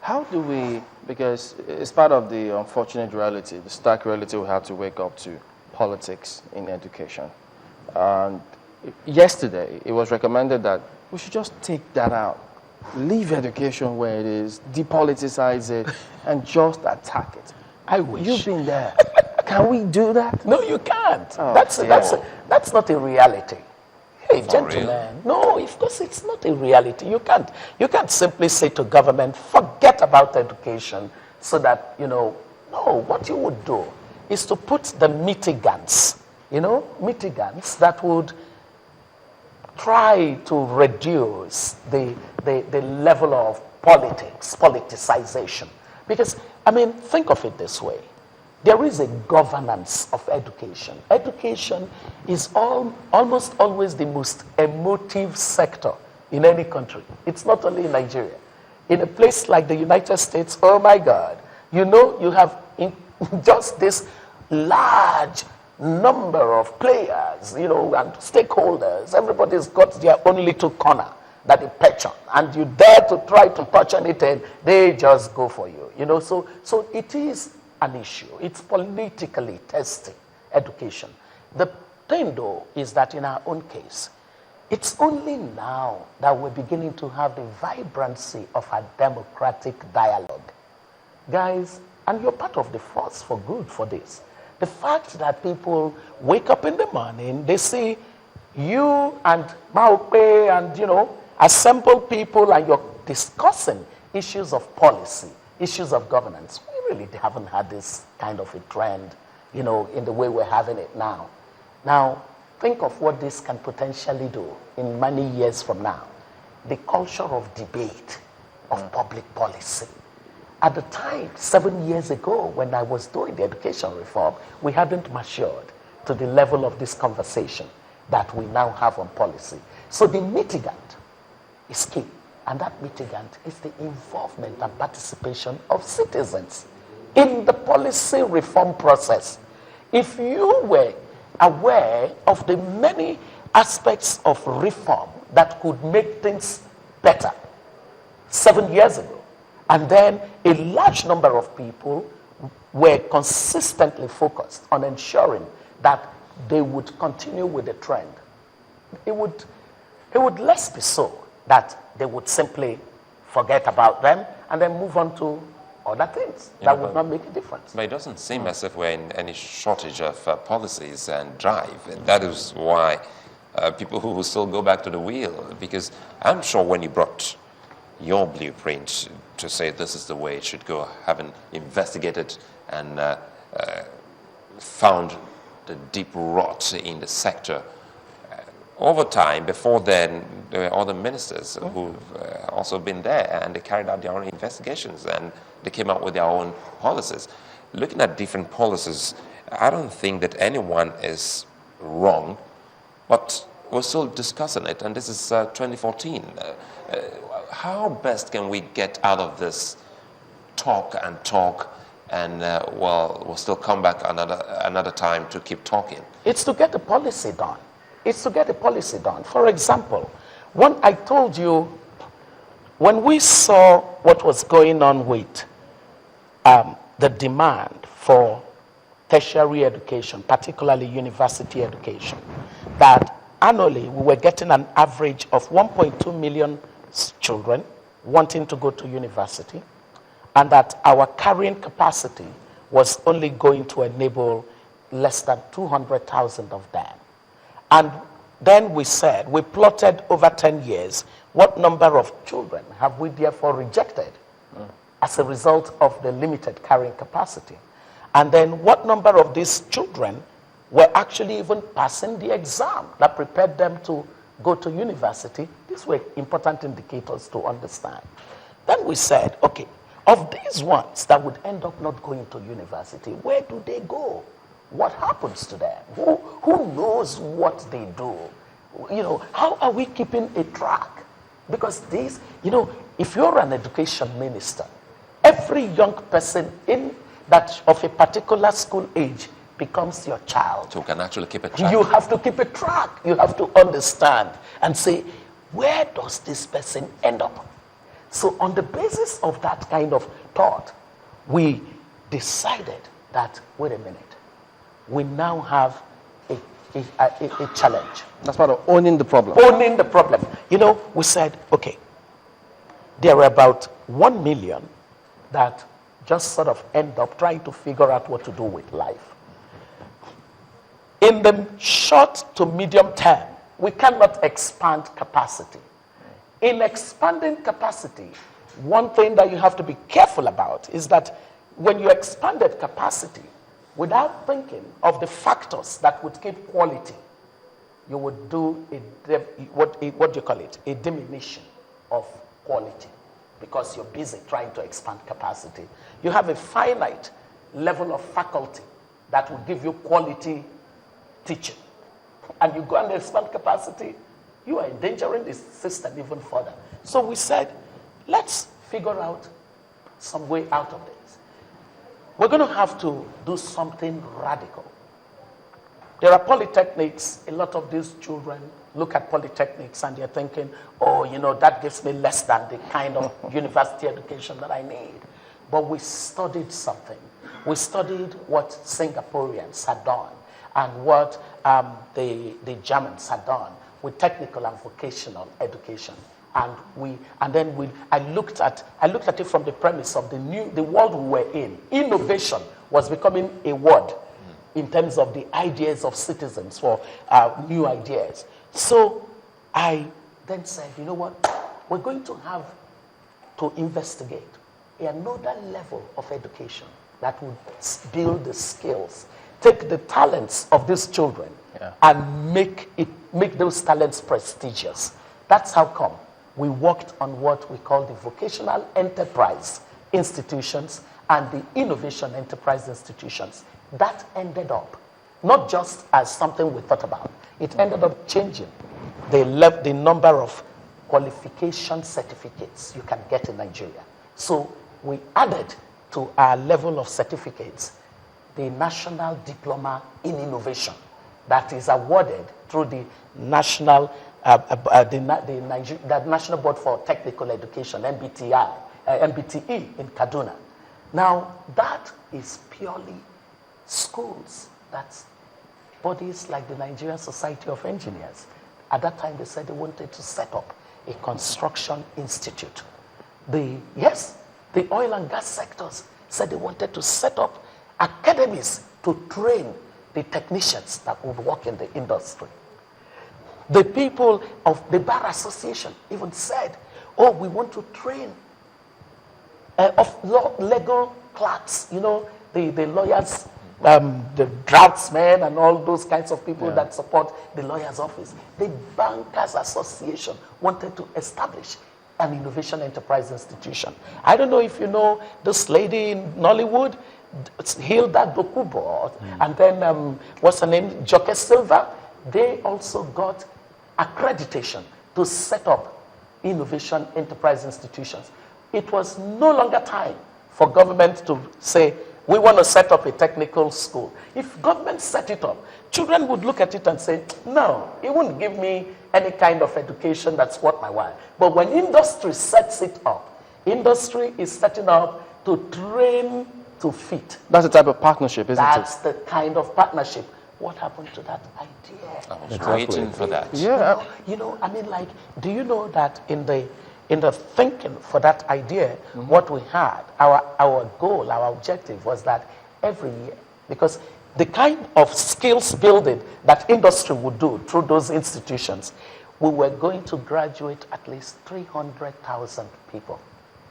How do we, because it's part of the unfortunate reality, the stark reality we have to wake up to, politics in education. And yesterday, it was recommended that we should just take that out. Leave education where it is, depoliticize it, and just attack it. I wish. You've been there. Can we do that? No, you can't. Oh, That's not a reality. Hey, For gentlemen. No, of course it's not a reality. You can't simply say to government, forget about education, so that, no, what you would do is to put the mitigants, mitigants that would try to reduce the level of politicization. Because, think of it this way. There is a governance of education. Education is almost always the most emotive sector in any country. It's not only in Nigeria. In a place like the United States, oh my God, you have just this large number of players, and stakeholders. Everybody's got their own little corner that they perch on, and you dare to try to touch anything, they just go for you. So it is an issue. It's politically testing education. The thing, though, is that in our own case, it's only now that we're beginning to have the vibrancy of a democratic dialogue. Guys, and you're part of the force for good for this. The fact that people wake up in the morning, they see you and Maupe and, assemble people, and you're discussing issues of policy, issues of governance. We really haven't had this kind of a trend, in the way we're having it now. Now, think of what this can potentially do in many years from now. The culture of debate, of public policy. At the time, 7 years ago, when I was doing the education reform, we hadn't matured to the level of this conversation that we now have on policy. So the mitigant is key. And that mitigant is the involvement and participation of citizens in the policy reform process. If you were aware of the many aspects of reform that could make things better 7 years ago, and then a large number of people were consistently focused on ensuring that they would continue with the trend, it would less be so that they would simply forget about them and then move on to other things that would not make a difference. But it doesn't seem as if we're in any shortage of policies and drive. And that is why people who will still go back to the wheel, because I'm sure when you brought your blueprint to say this is the way it should go, having investigated and found the deep rot in the sector, over time, before then, there were other ministers who've also been there, and they carried out their own investigations, and they came out with their own policies. Looking at different policies, I don't think that anyone is wrong, but we're still discussing it, and this is 2014. How best can we get out of this talk, and we'll still come back another time to keep talking? It's to get the policy done. For example, when I told you, when we saw what was going on with the demand for tertiary education, particularly university education, that annually we were getting an average of 1.2 million children wanting to go to university, and that our carrying capacity was only going to enable less than 200,000 of them. And then we plotted over 10 years, what number of children have we therefore rejected as a result of the limited carrying capacity? And then what number of these children were actually even passing the exam that prepared them to go to university? These were important indicators to understand. Then we said, okay, of these ones that would end up not going to university, where do they go? What happens to them? Who knows what they do? How are we keeping a track? Because these, if you're an education minister, every young person of a particular school age becomes your child. So you can actually keep a track. You have to keep a track. You have to understand and say, where does this person end up? So on the basis of that kind of thought, we decided that, wait a minute, we now have a challenge. That's part of owning the problem. Owning the problem. You know, we said, okay, there are about 1 million that just sort of end up trying to figure out what to do with life. In the short to medium term, we cannot expand capacity. In expanding capacity, one thing that you have to be careful about is that when you expanded capacity without thinking of the factors that would keep quality, you would do what do you call it? A diminution of quality, because you're busy trying to expand capacity. You have a finite level of faculty that will give you quality teaching, and you go and expand capacity, you are endangering the system even further. So we said, let's figure out some way out of this. We're going to have to do something radical. There are polytechnics. A lot of these children look at polytechnics and they're thinking, oh, you know, that gives me less than the kind of university education that I need. But we studied something. We studied what Singaporeans had done and what the Germans had done with technical and vocational education. I looked at it from the premise of the world we were in. Innovation was becoming a word in terms of the ideas of citizens for new ideas. So I then said, you know what? We're going to have to investigate another level of education that would build the skills, take the talents of these children, and make those talents prestigious. That's how come we worked on what we call the vocational enterprise institutions and the innovation enterprise institutions. That ended up not just as something we thought about. It ended up changing the number of qualification certificates you can get in Nigeria. So we added to our level of certificates the National Diploma in Innovation that is awarded through the National National Board for Technical Education, MBTE in Kaduna. Now, that is purely schools. That's bodies like the Nigerian Society of Engineers. At that time, they said they wanted to set up a construction institute. The oil and gas sectors said they wanted to set up academies to train the technicians that would work in the industry. The people of the Bar Association even said, oh, we want to train legal clerks, you know, the lawyers, the draftsmen and all those kinds of people that support the lawyer's office. The Bankers Association wanted to establish an innovation enterprise institution. I don't know if you know this lady in Nollywood, Hilda Dokubo, and then what's her name, Joke Silva. They also got accreditation to set up innovation enterprise institutions. It was no longer time for government to say, we want to set up a technical school. If government set it up, children would look at it and say, no, it wouldn't give me any kind of education that's worth my while. But when industry sets it up, industry is setting up to train to fit. That's the type of partnership, isn't it? That's the kind of partnership. What happened to that idea? I was waiting for that. Yeah. You know, I mean, like, do you know that in the thinking for that idea, what we had, our goal, our objective was that every year, because the kind of skills building that industry would do through those institutions, we were going to graduate at least 300,000 people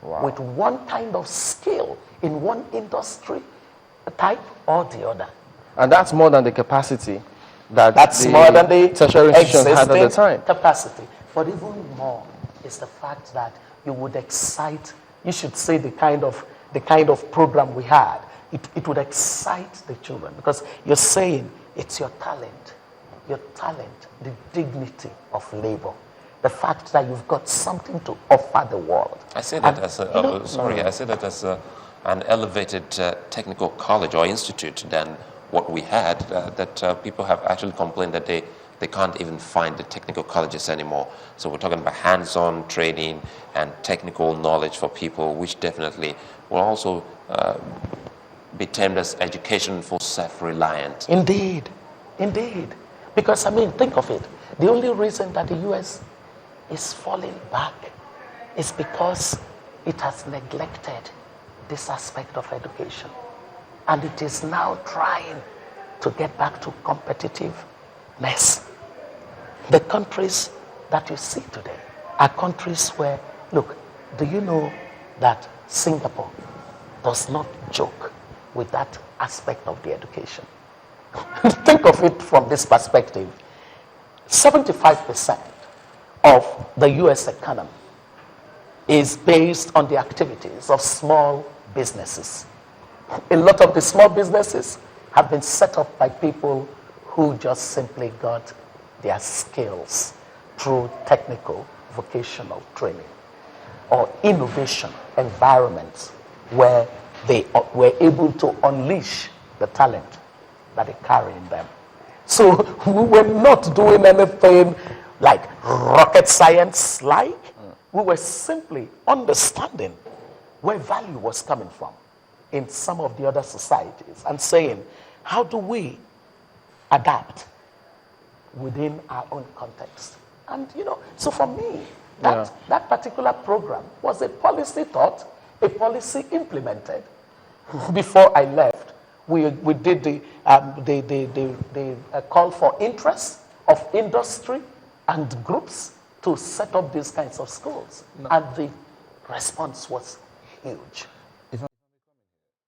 with one kind of skill in one industry type or the other. And that's more than the capacity that's more than the tertiary institutions had at the time. Capacity. But even more is the fact that you would excite, you should say the kind of program we had. It would excite the children because you're saying it's your talent, the dignity of labor, the fact that you've got something to offer the world. I say that I say that as an elevated technical college or institute than what we had, that people have actually complained that they they can't even find the technical colleges anymore. So we're talking about hands-on training and technical knowledge for people, which definitely will also be termed as education for self-reliant. Indeed, indeed. Because, I mean, think of it. The only reason that the U.S. is falling back is because it has neglected this aspect of education. And it is now trying to get back to competitiveness. The countries that you see today are countries where, look, do you know that Singapore does not joke with that aspect of the education? Think of it from this perspective. 75% of the US economy is based on the activities of small businesses. A lot of the small businesses have been set up by people who just simply got their skills through technical vocational training or innovation environments where they were able to unleash the talent that they carry in them. So we were not doing anything like rocket science like. We were simply understanding where value was coming from in some of the other societies and saying, how do we adapt within our own context? And, you know, so for me, that particular program was a policy thought, a policy implemented. Before I left, we did the call for interest of industry and groups to set up these kinds of schools. And the response was huge.